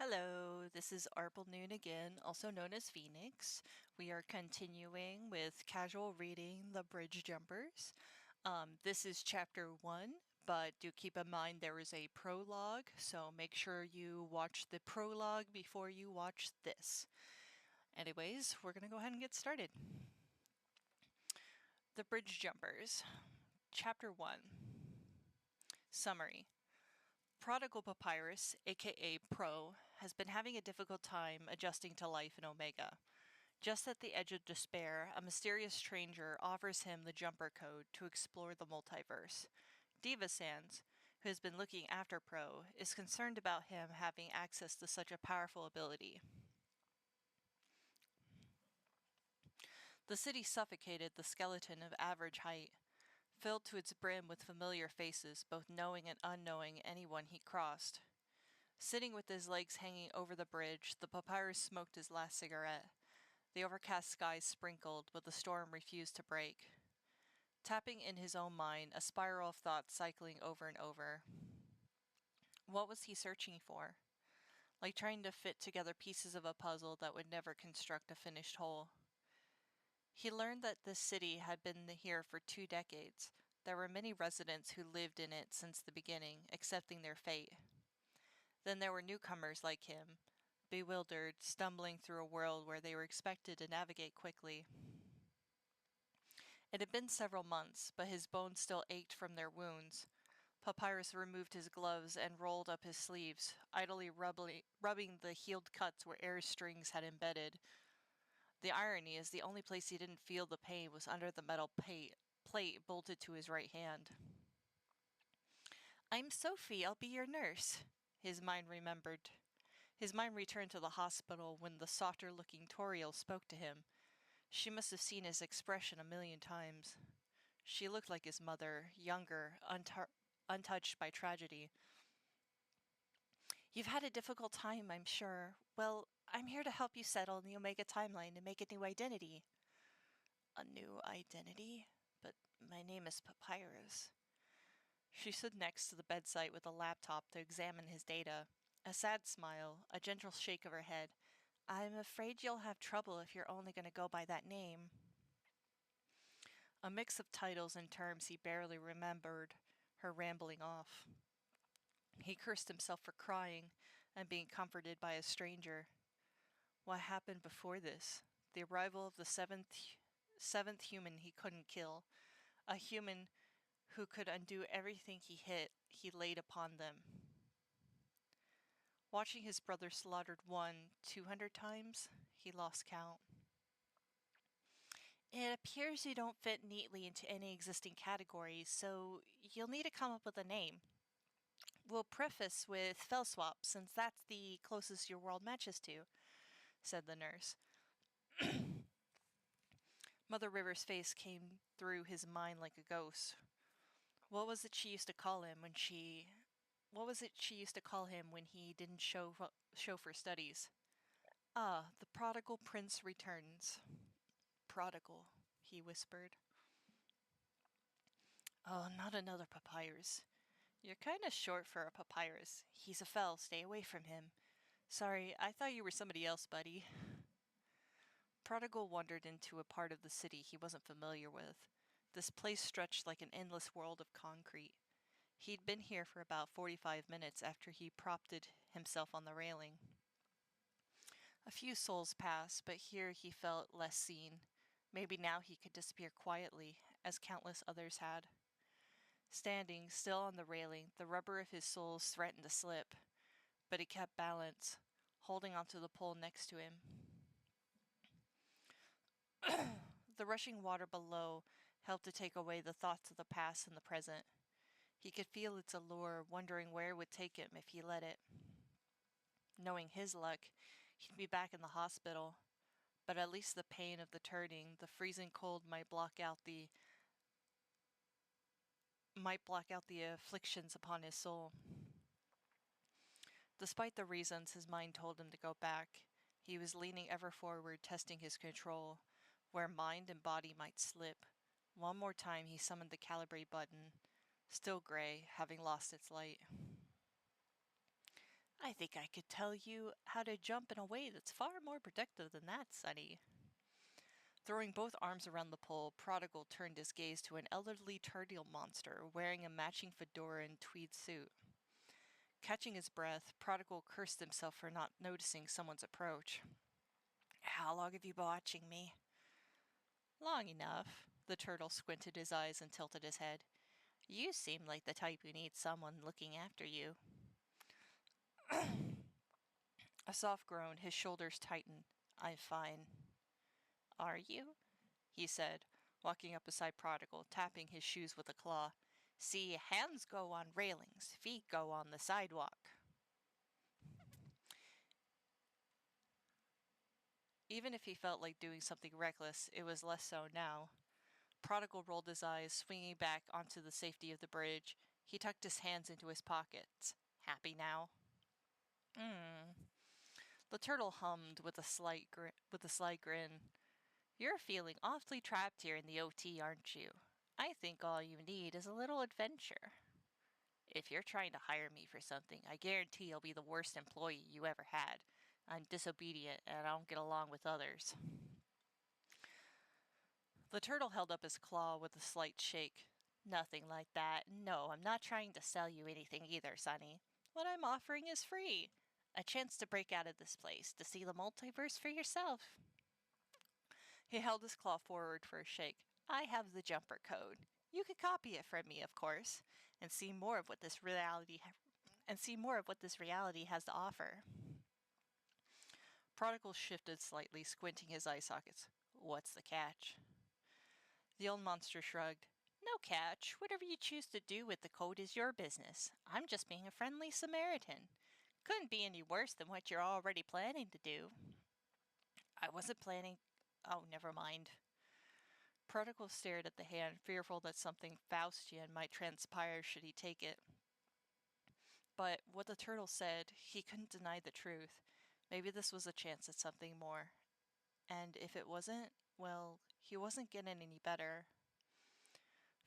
Hello, this is arplenoon again, also known as Phoenix. We are continuing with casual reading The Bridge Jumpers. This is chapter 1, but do keep in mind there is a prologue, so make sure you watch the prologue before you watch this. Anyways, we're going to go ahead and get started. The Bridge Jumpers, Chapter 1. Summary. Prodigal Papyrus, a.k.a. Pro, has been having a difficult time adjusting to life in Omega. Just at the edge of despair, a mysterious stranger offers him the jumper code to explore the multiverse. Diva Sans, who has been looking after Pro, is concerned about him having access to such a powerful ability. The city suffocated the skeleton of average height, filled to its brim with familiar faces, both knowing and unknowing anyone he crossed. Sitting with his legs hanging over the bridge, the Papyrus smoked his last cigarette. The overcast sky sprinkled, but the storm refused to break. Tapping in his own mind, a spiral of thoughts cycling over and over. What was he searching for? Like trying to fit together pieces of a puzzle that would never construct a finished whole. He learned that this city had been here for 2 decades. There were many residents who lived in it since the beginning, accepting their fate. Then there were newcomers like him, bewildered, stumbling through a world where they were expected to navigate quickly. It had been several months, but his bones still ached from their wounds. Papyrus removed his gloves and rolled up his sleeves, idly rubbing the healed cuts where air strings had embedded. The irony is the only place he didn't feel the pain was under the metal plate bolted to his right hand. "I'm Sophie, I'll be your nurse," his mind remembered. His mind returned to the hospital when the softer-looking Toriel spoke to him. She must have seen his expression a million times. She looked like his mother, younger, untouched by tragedy. "You've had a difficult time, I'm sure. Well, I'm here to help you settle in the Omega timeline and make a new identity." "A new identity? But my name is Papyrus." She stood next to the bedside with a laptop to examine his data. A sad smile, a gentle shake of her head. "I'm afraid you'll have trouble if you're only going to go by that name." A mix of titles and terms he barely remembered, her rambling off. He cursed himself for crying and being comforted by a stranger. What happened before this? The arrival of the seventh human he couldn't kill. A human who could undo everything he laid upon them. Watching his brother slaughtered 200 times, he lost count. "It appears you don't fit neatly into any existing categories, so you'll need to come up with a name. We'll preface with Fellswap, since that's the closest your world matches to," said the nurse. Mother River's face came through his mind like a ghost. What was it she used to call him when he didn't show for studies? "Ah, the prodigal prince returns." "Prodigal," he whispered. "Oh, not another Papyrus. You're kinda short for a Papyrus. He's a Fell, stay away from him. Sorry, I thought you were somebody else, buddy." Prodigal wandered into a part of the city he wasn't familiar with. This place stretched like an endless world of concrete. He'd been here for about 45 minutes after he propped himself on the railing. A few souls passed, but here he felt less seen. Maybe now he could disappear quietly, as countless others had. Standing still on the railing, the rubber of his soles threatened to slip, but he kept balance, holding onto the pole next to him. The rushing water below helped to take away the thoughts of the past and the present. He could feel its allure, wondering where it would take him if he let it. Knowing his luck, he'd be back in the hospital, but at least the pain of the turning, the freezing cold might block out the afflictions upon his soul. Despite the reasons his mind told him to go back, he was leaning ever forward, testing his control, where mind and body might slip. One more time he summoned the calibrate button, still gray, having lost its light. I think I could tell you how to jump in a way that's far more productive than that, Sonny. Throwing both arms around the pole, Prodigal turned his gaze to an elderly turtle monster wearing a matching fedora and tweed suit. Catching his breath, Prodigal cursed himself for not noticing someone's approach. How long have you been watching me? Long enough. The turtle squinted his eyes and tilted his head. You seem like the type who needs someone looking after you. A soft groan, his shoulders tightened. I'm fine. Are you? He said, walking up beside Prodigal, tapping his shoes with a claw. See, hands go on railings, feet go on the sidewalk. Even if he felt like doing something reckless, it was less so now. Prodigal rolled his eyes, swinging back onto the safety of the bridge. He tucked his hands into his pockets. Happy now? The turtle hummed with a slight grin. You're feeling awfully trapped here in the OT, aren't you? I think all you need is a little adventure. If you're trying to hire me for something, I guarantee I'll be the worst employee you ever had. I'm disobedient and I don't get along with others. The turtle held up his claw with a slight shake. Nothing like that. No, I'm not trying to sell you anything either, Sonny. What I'm offering is free. A chance to break out of this place, to see the multiverse for yourself. He held his claw forward for a shake. I have the jumper code. You could copy it from me, of course, and see more of what this reality has to offer. Prodigal shifted slightly, squinting his eye sockets. What's the catch? The old monster shrugged. No catch. Whatever you choose to do with the code is your business. I'm just being a friendly Samaritan. Couldn't be any worse than what you're already planning to do. I wasn't planning. Oh, never mind. Prodigal stared at the hand, fearful that something Faustian might transpire should he take it. But what the turtle said, he couldn't deny the truth. Maybe this was a chance at something more. And if it wasn't, well, he wasn't getting any better.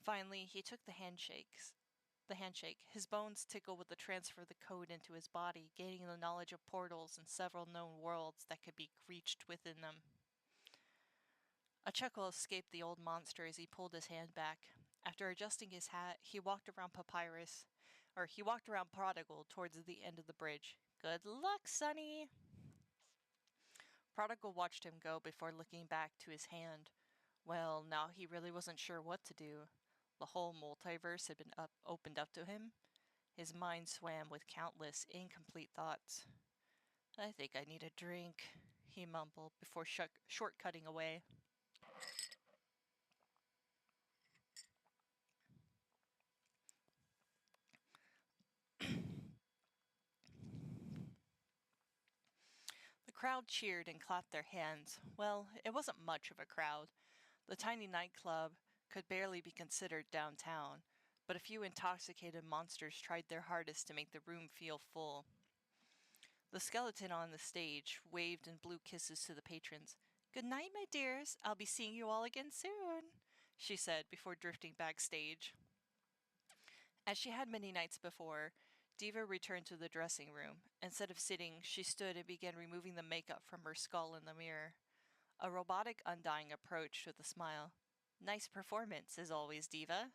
Finally, he took the handshake. His bones tickled with the transfer of the code into his body, gaining the knowledge of portals and several known worlds that could be reached within them. A chuckle escaped the old monster as he pulled his hand back. After adjusting his hat, he walked around Prodigal towards the end of the bridge. Good luck, Sonny! Prodigal watched him go before looking back to his hand. Well, now he really wasn't sure what to do. The whole multiverse had been opened up to him. His mind swam with countless incomplete thoughts. I think I need a drink, he mumbled before shortcutting away. The crowd cheered and clapped their hands. Well, it wasn't much of a crowd. The tiny nightclub could barely be considered downtown, but a few intoxicated monsters tried their hardest to make the room feel full. The skeleton on the stage waved and blew kisses to the patrons. Good night, my dears. I'll be seeing you all again soon, she said before drifting backstage. As she had many nights before, Diva returned to the dressing room. Instead of sitting, she stood and began removing the makeup from her skull in the mirror. A robotic Undying approached with a smile. Nice performance, as always, Diva.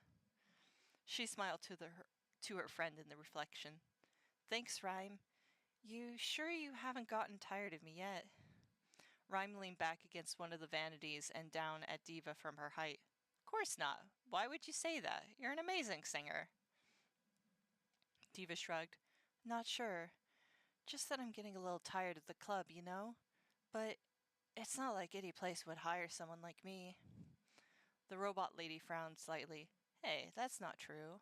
She smiled to her friend in the reflection. Thanks, Rhyme. You sure you haven't gotten tired of me yet? Rhyme leaned back against one of the vanities and down at Diva from her height. Of course not. Why would you say that? You're an amazing singer. Diva shrugged. Not sure. Just that I'm getting a little tired of the club, you know? But it's not like any place would hire someone like me. The robot lady frowned slightly. Hey, that's not true.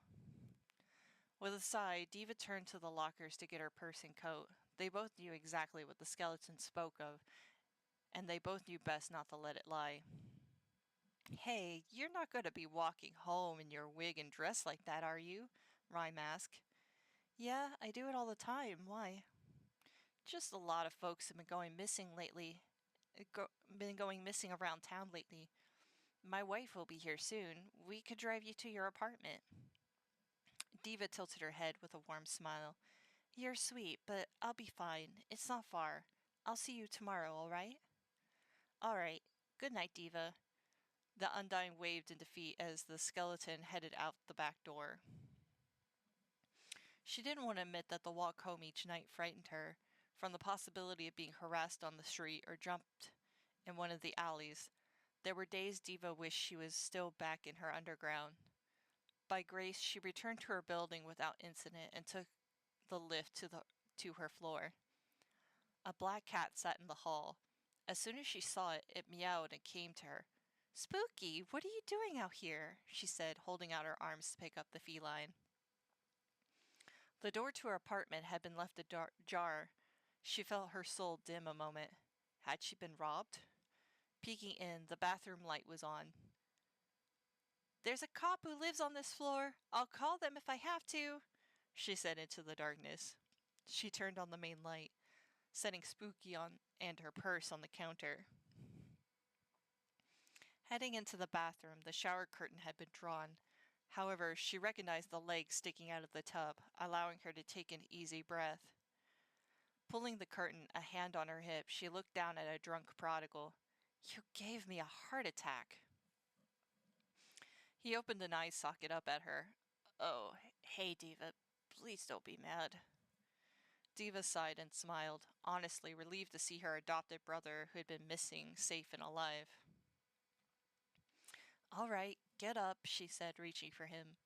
With a sigh, Diva turned to the lockers to get her purse and coat. They both knew exactly what the skeleton spoke of, and they both knew best not to let it lie. Hey, you're not going to be walking home in your wig and dress like that, are you? Rhyme asked. Yeah, I do it all the time. Why? Just a lot of folks have been going missing around town lately. My wife will be here soon. We could drive you to your apartment. Diva tilted her head with a warm smile. You're sweet, but I'll be fine. It's not far. I'll see you tomorrow, alright? Alright. Good night, Diva. The Undying waved in defeat as the skeleton headed out the back door. She didn't want to admit that the walk home each night frightened her, from the possibility of being harassed on the street or jumped in one of the alleys. There were days Diva wished she was still back in her underground. By grace, she returned to her building without incident and took the lift to her floor. A black cat sat in the hall. As soon as she saw it, it meowed and came to her. "Spooky, what are you doing out here?" she said, holding out her arms to pick up the feline. The door to her apartment had been left ajar. She felt her soul dim a moment. Had she been robbed? Peeking in, the bathroom light was on. "There's a cop who lives on this floor. I'll call them if I have to," she said into the darkness. She turned on the main light, setting Spooky on and her purse on the counter. Heading into the bathroom, the shower curtain had been drawn. However, she recognized the legs sticking out of the tub, allowing her to take an easy breath. Pulling the curtain, a hand on her hip, she looked down at a drunk Prodigal. "You gave me a heart attack." He opened an eye socket up at her. "Oh, hey, Diva. Please don't be mad." Diva sighed and smiled, honestly relieved to see her adopted brother, who had been missing, safe and alive. "All right, get up," she said, reaching for him.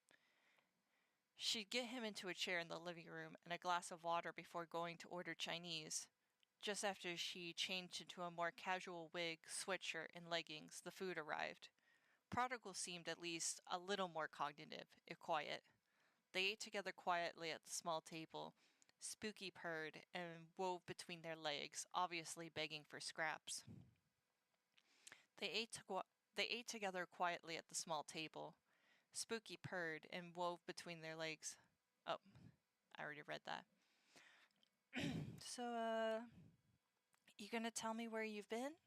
She'd get him into a chair in the living room and a glass of water before going to order Chinese. Just after she changed into a more casual wig, sweatshirt, and leggings, the food arrived. Prodigal seemed at least a little more cognitive, if quiet. They ate together quietly at the small table. Spooky purred and wove between their legs, obviously begging for scraps. They ate together quietly at the small table. Spooky purred and wove between their legs. Oh, I already read that. So, you gonna tell me where you've been?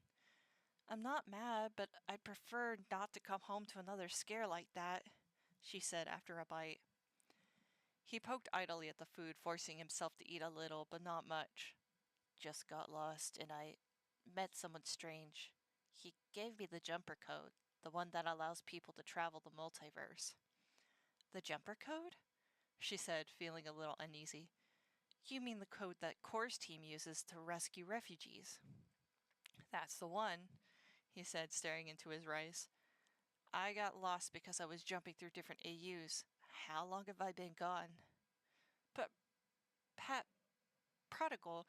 I'm not mad, but I'd prefer not to come home to another scare like that, she said after a bite. He poked idly at the food, forcing himself to eat a little, but not much. Just got lost, and I met someone strange. He gave me the jumper code, the one that allows people to travel the multiverse. The jumper code? She said, feeling a little uneasy. You mean the code that Core's team uses to rescue refugees? That's the one, he said, staring into his rice. I got lost because I was jumping through different AUs. How long have I been gone? But, Prodigal,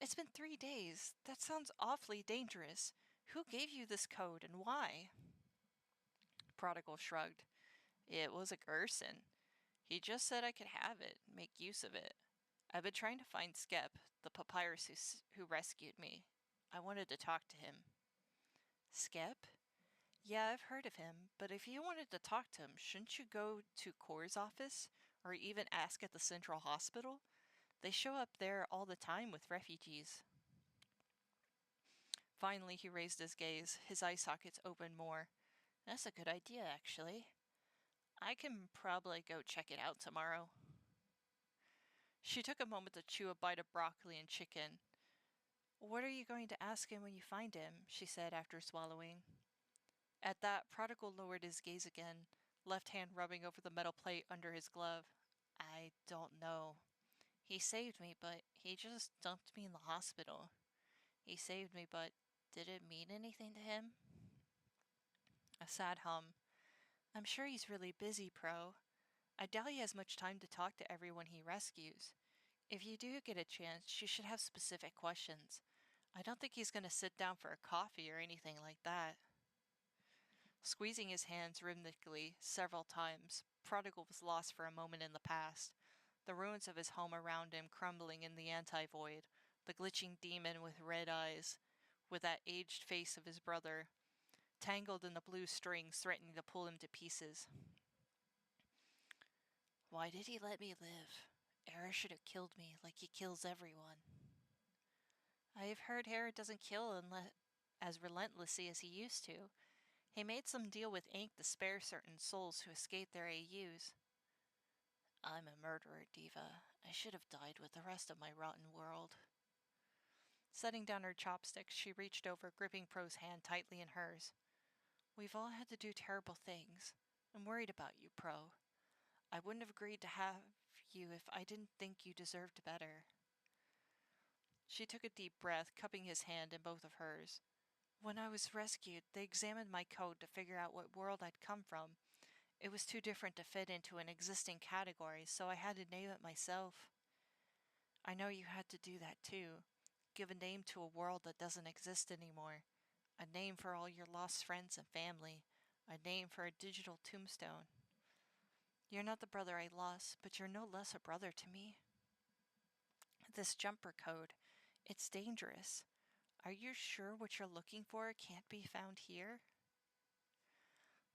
it's been 3 days. That sounds awfully dangerous. Who gave you this code and why? Prodigal shrugged. It was a Gerson. He just said I could have it, make use of it. I've been trying to find Skep, the Papyrus who rescued me. I wanted to talk to him. Skep? Yeah, I've heard of him, but if you wanted to talk to him, shouldn't you go to Core's office? Or even ask at the Central Hospital? They show up there all the time with refugees. Finally, he raised his gaze, his eye sockets opened more. That's a good idea, actually. I can probably go check it out tomorrow. She took a moment to chew a bite of broccoli and chicken. What are you going to ask him when you find him? She said after swallowing. At that, Prodigal lowered his gaze again, left hand rubbing over the metal plate under his glove. I don't know. He saved me, but he just dumped me in the hospital. He saved me, but did it mean anything to him? A sad hum. I'm sure he's really busy, Pro. I doubt he has much time to talk to everyone he rescues. If you do get a chance, you should have specific questions. I don't think he's going to sit down for a coffee or anything like that. Squeezing his hands rhythmically several times, Prodigal was lost for a moment in the past, the ruins of his home around him crumbling in the anti-void, the glitching demon with red eyes, with that aged face of his brother, tangled in the blue strings threatening to pull him to pieces. Why did he let me live? Era should have killed me like he kills everyone. I've heard Era doesn't kill as relentlessly as he used to. He made some deal with Ink to spare certain souls who escaped their AUs. I'm a murderer, Diva. I should have died with the rest of my rotten world. Setting down her chopsticks, she reached over, gripping Pro's hand tightly in hers. We've all had to do terrible things. I'm worried about you, Pro. I wouldn't have agreed to have you if I didn't think you deserved better. She took a deep breath, cupping his hand in both of hers. When I was rescued, they examined my code to figure out what world I'd come from. It was too different to fit into an existing category, so I had to name it myself. I know you had to do that too. Give a name to a world that doesn't exist anymore. A name for all your lost friends and family. A name for a digital tombstone. You're not the brother I lost, but you're no less a brother to me. This jumper code, it's dangerous. Are you sure what you're looking for can't be found here?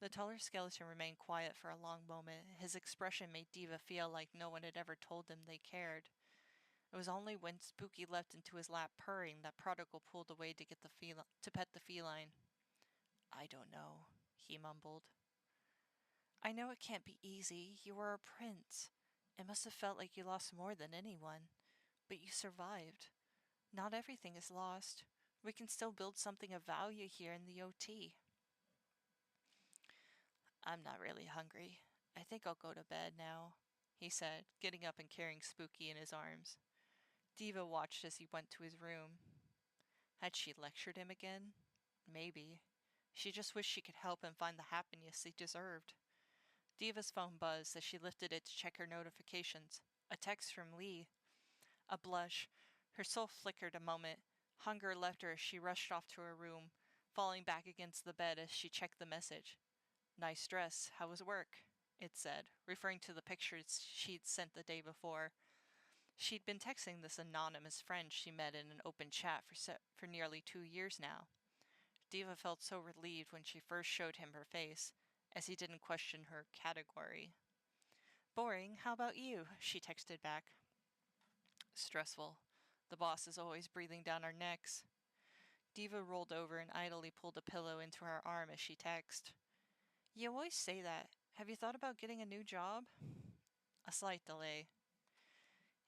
The taller skeleton remained quiet for a long moment. His expression made Diva feel like no one had ever told them they cared. It was only when Spooky leapt into his lap purring that Prodigal pulled away to get to pet the feline. I don't know, he mumbled. I know it can't be easy. You were a prince. It must have felt like you lost more than anyone. But you survived. Not everything is lost. We can still build something of value here in the OT. I'm not really hungry. I think I'll go to bed now, he said, getting up and carrying Spooky in his arms. Diva watched as he went to his room. Had she lectured him again? Maybe. She just wished she could help him find the happiness he deserved. Diva's phone buzzed as she lifted it to check her notifications. A text from Lee. A blush. Her soul flickered a moment. Hunger left her as she rushed off to her room, falling back against the bed as she checked the message. Nice dress. How was work? It said, referring to the pictures she'd sent the day before. She'd been texting this anonymous friend she met in an open chat for nearly 2 years now. Diva felt so relieved when she first showed him her face, as he didn't question her category. Boring. How about you? She texted back. Stressful. The boss is always breathing down our necks. Diva rolled over and idly pulled a pillow into her arm as she texted. You always say that. Have you thought about getting a new job? A slight delay.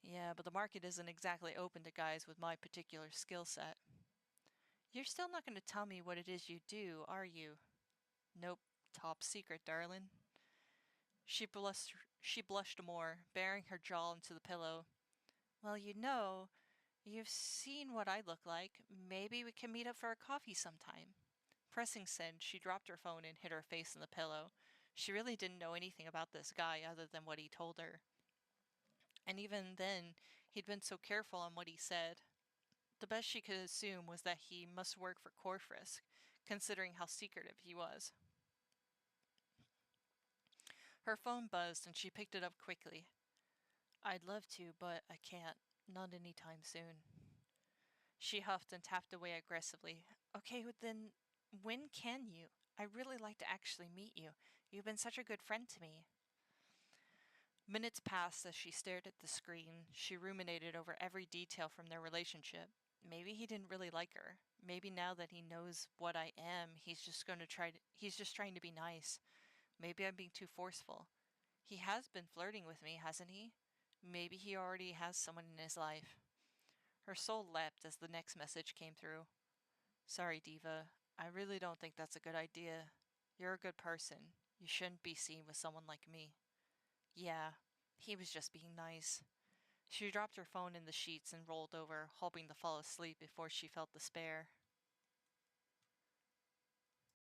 Yeah, but the market isn't exactly open to guys with my particular skill set. You're still not going to tell me what it is you do, are you? Nope. Top secret, darling. She blushed more, burying her jaw into the pillow. Well, you've seen what I look like. Maybe we can meet up for a coffee sometime. Pressing send, she dropped her phone and hid her face in the pillow. She really didn't know anything about this guy other than what he told her. And even then, he'd been so careful on what he said. The best she could assume was that he must work for Corfrisk, considering how secretive he was. Her phone buzzed and she picked it up quickly. I'd love to, but I can't. Not anytime soon. She huffed and tapped away aggressively. Okay, then when can you? I'd really like to actually meet you. You've been such a good friend to me. Minutes passed as she stared at the screen. She ruminated over every detail from their relationship. Maybe he didn't really like her. Maybe now that he knows what I am, he's just trying to be nice. Maybe I'm being too forceful. He has been flirting with me, hasn't he? Maybe he already has someone in his life. Her soul leapt as the next message came through. Sorry, Diva. I really don't think that's a good idea. You're a good person. You shouldn't be seen with someone like me. Yeah, he was just being nice. She dropped her phone in the sheets and rolled over, hoping to fall asleep before she felt despair.